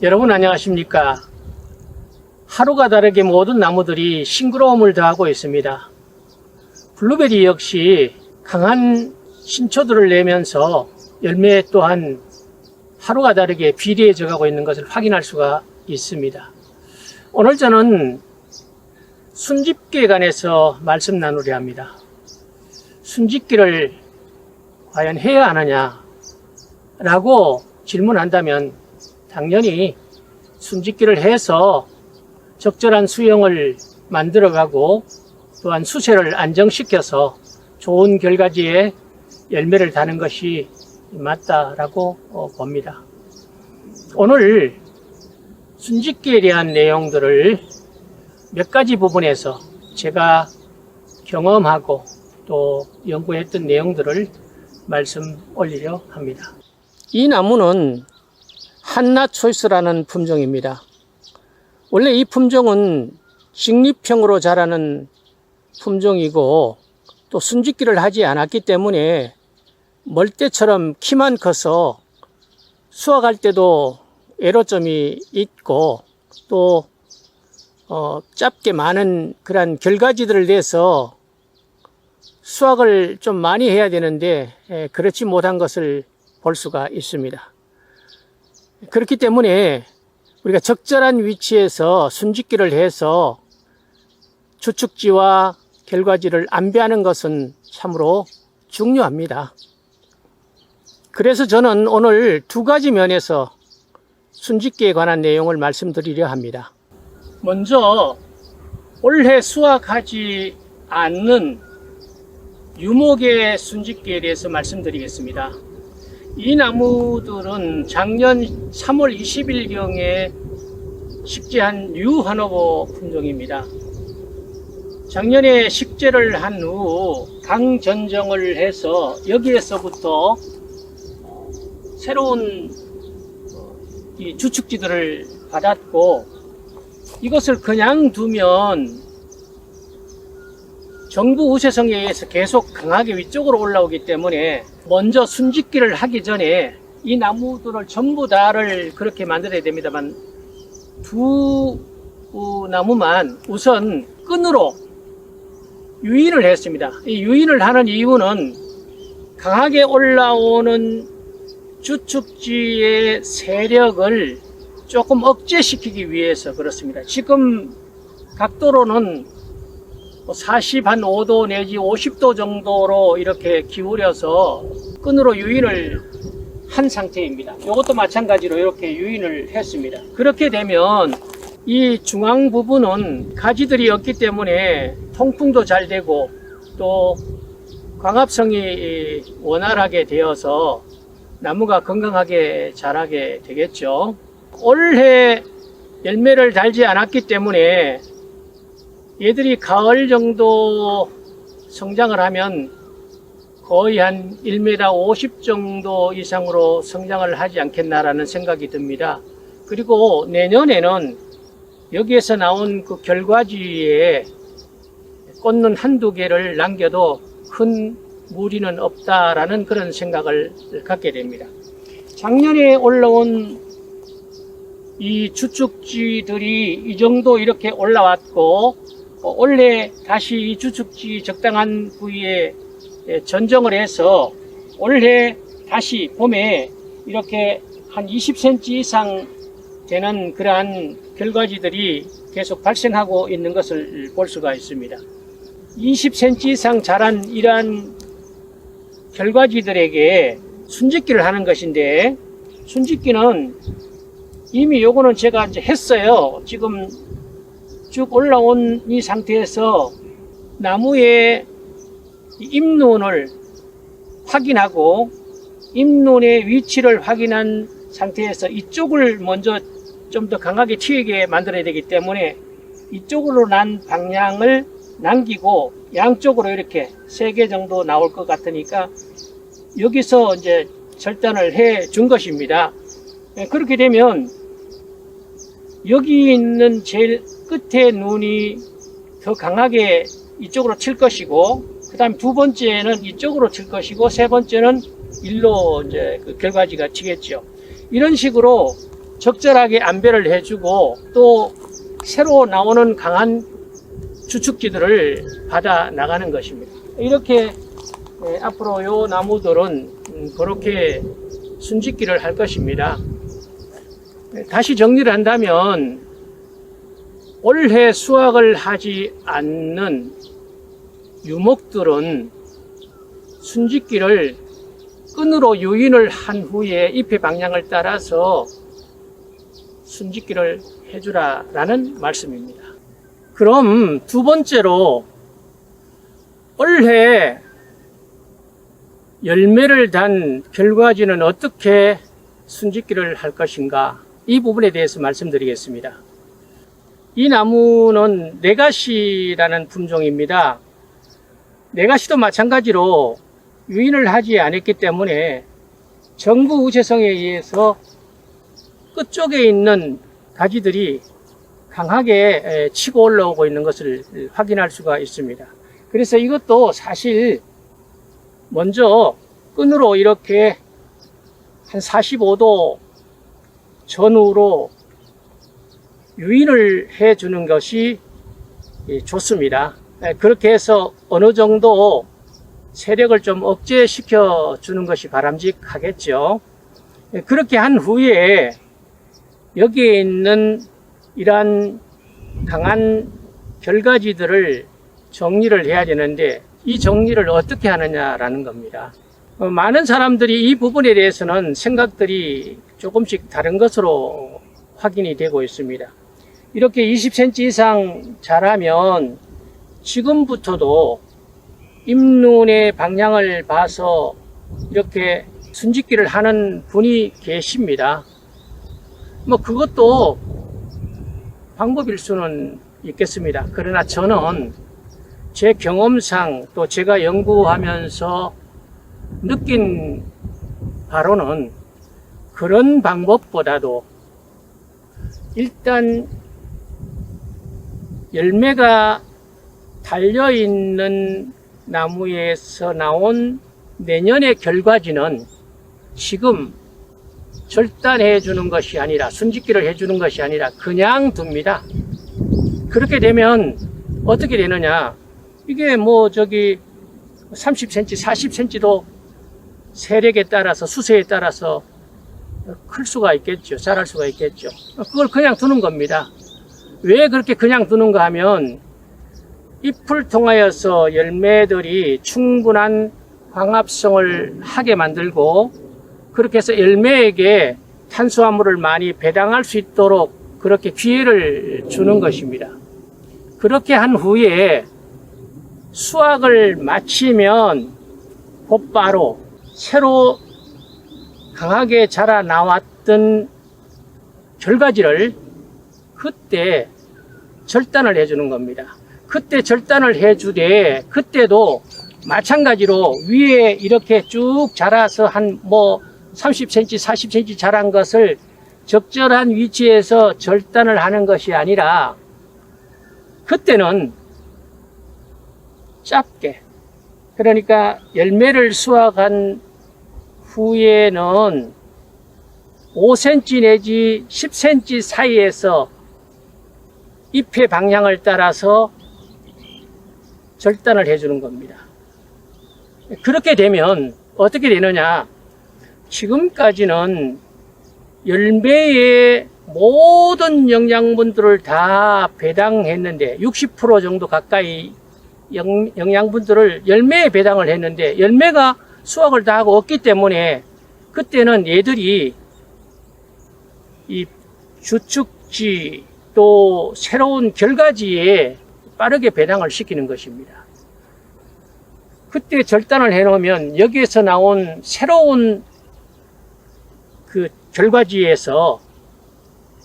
여러분 안녕하십니까? 하루가 다르게 모든 나무들이 싱그러움을 더하고 있습니다. 블루베리 역시 강한 신초들을 내면서 열매 또한 하루가 다르게 비리해져 가고 있는 것을 확인할 수가 있습니다. 오늘 저는 순집기에 관해서 말씀 나누려 합니다. 순집기를 과연 해야 하느냐 라고 질문한다면 당연히 순집기를 해서 적절한 수영을 만들어가고 또한 수세를 안정시켜서 좋은 결과지에 열매를 다는 것이 맞다라고 봅니다. 오늘 순집기에 대한 내용들을 몇 가지 부분에서 제가 경험하고 또 연구했던 내용들을 말씀 올리려 합니다. 이 나무는 한나 초이스라는 품종입니다. 원래 이 품종은 직립형으로 자라는 품종이고 또 순집기를 하지 않았기 때문에 멀대처럼 키만 커서 수확할 때도 애로점이 있고 또 짧게 많은 그런 결과지들을 내서 수확을 좀 많이 해야 되는데 그렇지 못한 것을 볼 수가 있습니다. 그렇기 때문에 우리가 적절한 위치에서 순집기를 해서 주축지와 결과지를 안배하는 것은 참으로 중요합니다. 그래서 저는 오늘 두 가지 면에서 순집기에 관한 내용을 말씀드리려 합니다. 먼저 올해 수확하지 않는 유목의 순집기에 대해서 말씀드리겠습니다. 이 나무들은 작년 3월 20일경에 식재한 뉴하노버 품종입니다. 작년에 식재를 한 후 강전정을 해서 여기에서부터 새로운 이 주축지들을 받았고 이것을 그냥 두면 정부 우세성에 의해서 계속 강하게 위쪽으로 올라오기 때문에 먼저 순집기를 하기 전에 이 나무들을 전부 다를 그렇게 만들어야 됩니다만 두 나무만 우선 끈으로 유인을 했습니다. 이 유인을 하는 이유는 강하게 올라오는 주축지의 세력을 조금 억제시키기 위해서 그렇습니다. 지금 각도로는 45도 내지 50도 정도로 이렇게 기울여서 끈으로 유인을 한 상태입니다. 이것도 마찬가지로 이렇게 유인을 했습니다. 그렇게 되면 이 중앙 부분은 가지들이 없기 때문에 통풍도 잘 되고 또 광합성이 원활하게 되어서 나무가 건강하게 자라게 되겠죠. 올해 열매를 달지 않았기 때문에 얘들이 가을 정도 성장을 하면 거의 한 1m 50 정도 이상으로 성장을 하지 않겠나라는 생각이 듭니다. 그리고 내년에는 여기에서 나온 그 결과지에 꽂는 한두 개를 남겨도 큰 무리는 없다라는 그런 생각을 갖게 됩니다. 작년에 올라온 이 주축지들이 이 정도 이렇게 올라왔고 올해 다시 이 주축지 적당한 부위에 전정을 해서 올해 다시 봄에 이렇게 한 20cm 이상 되는 그러한 결과지들이 계속 발생하고 있는 것을 볼 수가 있습니다. 20cm 이상 자란 이러한 결과지들에게 순집기를 하는 것인데 순집기는 이미 요거는 제가 이제 했어요. 지금 쭉 올라온 이 상태에서 나무의 잎눈을 확인하고 잎눈의 위치를 확인한 상태에서 이쪽을 먼저 좀 더 강하게 튀게 만들어야 되기 때문에 이쪽으로 난 방향을 남기고 양쪽으로 이렇게 3개 정도 나올 것 같으니까 여기서 이제 절단을 해 준 것입니다. 그렇게 되면 여기 있는 제일 끝에 눈이 더 강하게 이쪽으로 칠 것이고, 그 다음 두 번째는 이쪽으로 칠 것이고, 세 번째는 일로 이제 그 결과지가 치겠죠. 이런 식으로 적절하게 안배를 해주고 또 새로 나오는 강한 주축지들을 받아 나가는 것입니다. 이렇게 앞으로 요 나무들은 그렇게 순짓기를 할 것입니다. 다시 정리를 한다면 올해 수확을 하지 않는 유목들은 순짓기를 끈으로 유인을 한 후에 잎의 방향을 따라서 순짓기를 해주라라는 말씀입니다. 그럼 두 번째로 올해 열매를 단 결과지는 어떻게 순짓기를 할 것인가, 이 부분에 대해서 말씀드리겠습니다. 이 나무는 네가시라는 품종입니다. 네가시도 마찬가지로 유인을 하지 않았기 때문에 정부 우체성에 의해서 끝쪽에 있는 가지들이 강하게 치고 올라오고 있는 것을 확인할 수가 있습니다. 그래서 이것도 사실 먼저 끈으로 이렇게 한 45도 전후로 유인을 해주는 것이 좋습니다. 그렇게 해서 어느 정도 세력을 좀 억제시켜 주는 것이 바람직하겠죠. 그렇게 한 후에 여기에 있는 이러한 강한 결가지들을 정리를 해야 되는데, 이 정리를 어떻게 하느냐라는 겁니다. 많은 사람들이 이 부분에 대해서는 생각들이 조금씩 다른 것으로 확인이 되고 있습니다. 이렇게 20cm 이상 자라면 지금부터도 잎눈의 방향을 봐서 이렇게 순짓기를 하는 분이 계십니다. 그것도 방법일 수는 있겠습니다. 그러나 저는 제 경험상 또 제가 연구하면서 느낀 바로는 그런 방법보다도 일단 열매가 달려있는 나무에서 나온 내년의 결과지는 지금 절단해 주는 것이 아니라, 순짓기를 해 주는 것이 아니라 그냥 둡니다. 그렇게 되면 어떻게 되느냐, 이게 30cm, 40cm도 세력에 따라서, 수세에 따라서 클 수가 있겠죠. 자랄 수가 있겠죠. 그걸 그냥 두는 겁니다. 왜 그렇게 그냥 두는가 하면 잎을 통하여서 열매들이 충분한 광합성을 하게 만들고, 그렇게 해서 열매에게 탄수화물을 많이 배당할 수 있도록 그렇게 기회를 주는 것입니다. 그렇게 한 후에 수확을 마치면 곧바로 새로 강하게 자라 나왔던 결과지를 그때 절단을 해주는 겁니다. 그때 절단을 해주되, 그때도 마찬가지로 위에 이렇게 쭉 자라서 한 30cm, 40cm 자란 것을 적절한 위치에서 절단을 하는 것이 아니라, 그때는 짧게, 그러니까 열매를 수확한 후에는 5cm 내지 10cm 사이에서 잎의 방향을 따라서 절단을 해주는 겁니다. 그렇게 되면 어떻게 되느냐, 지금까지는 열매의 모든 영양분들을 다 배당했는데, 60% 정도 가까이 영양분들을 열매에 배당을 했는데, 열매가 수확을 다 하고 없기 때문에 그때는 얘들이 이 주축지 또 새로운 결과지에 빠르게 배당을 시키는 것입니다. 그때 절단을 해놓으면 여기에서 나온 새로운 그 결과지에서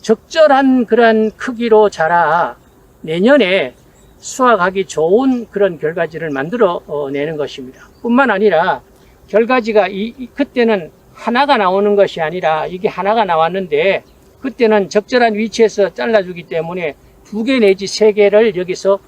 적절한 그런 크기로 자라 내년에 수확하기 좋은 그런 결과지를 만들어 내는 것입니다. 뿐만 아니라 결과지가 그때는 하나가 나오는 것이 아니라, 이게 하나가 나왔는데 그때는 적절한 위치에서 잘라주기 때문에 2개 내지 3개를 여기서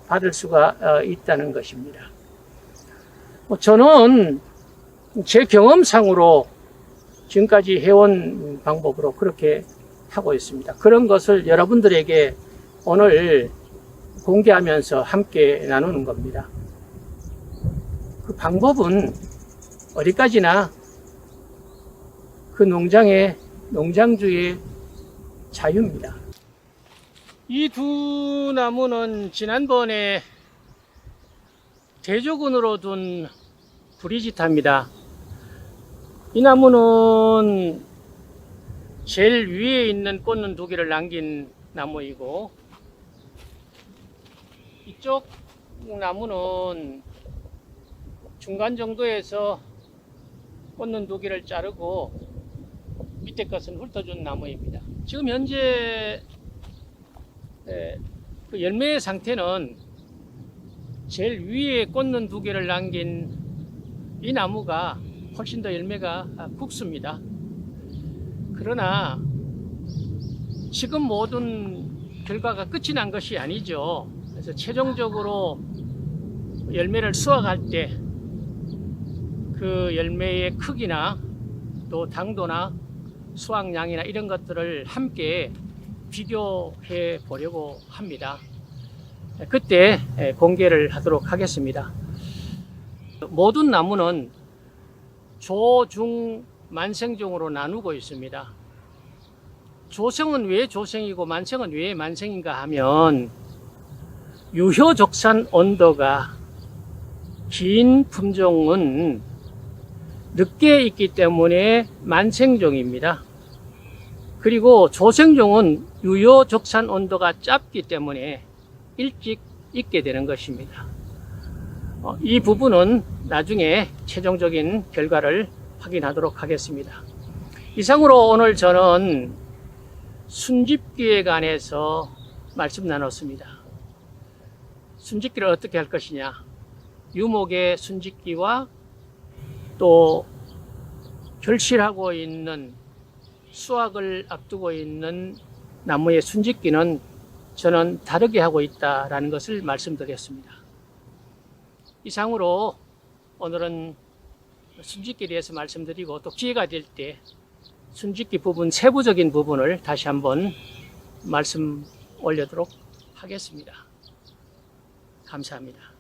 받을 수가 있다는 것입니다. 저는 제 경험상으로 지금까지 해온 방법으로 그렇게 하고 있습니다. 그런 것을 여러분들에게 오늘 공개하면서 함께 나누는 겁니다. 그 방법은 어디까지나 그 농장주의 자유입니다. 이 두 나무는 지난번에 대조군으로 둔 브리지타입니다. 이 나무는 제일 위에 있는 꽂는 두 개를 남긴 나무이고, 이쪽 나무는 중간 정도에서 꽂는 두 개를 자르고 밑에 것은 훑어준 나무입니다. 지금 현재 그 열매의 상태는 제일 위에 꽂는 두 개를 남긴 이 나무가 훨씬 더 열매가 굵습니다. 그러나 지금 모든 결과가 끝이 난 것이 아니죠. 그래서 최종적으로 열매를 수확할 때 그 열매의 크기나 또 당도나 수확량이나 이런 것들을 함께 비교해 보려고 합니다. 그때 공개를 하도록 하겠습니다. 모든 나무는 조, 중, 만생종으로 나누고 있습니다. 조생은 왜 조생이고 만생은 왜 만생인가 하면, 유효적산 온도가 긴 품종은 늦게 있기 때문에 만생종입니다. 그리고 조생종은 유효적산 온도가 짧기 때문에 일찍 익게 되는 것입니다. 이 부분은 나중에 최종적인 결과를 확인하도록 하겠습니다. 이상으로 오늘 저는 순집기에 관해서 말씀 나눴습니다. 순집기를 어떻게 할 것이냐, 유목의 순집기와 또 결실하고 있는 수확을 앞두고 있는 나무의 순집기는 저는 다르게 하고 있다라는 것을 말씀드렸습니다. 이상으로 오늘은 순집기에 대해서 말씀드리고, 또 기회가 될 때 순집기 부분, 세부적인 부분을 다시 한번 말씀 올리도록 하겠습니다. 감사합니다.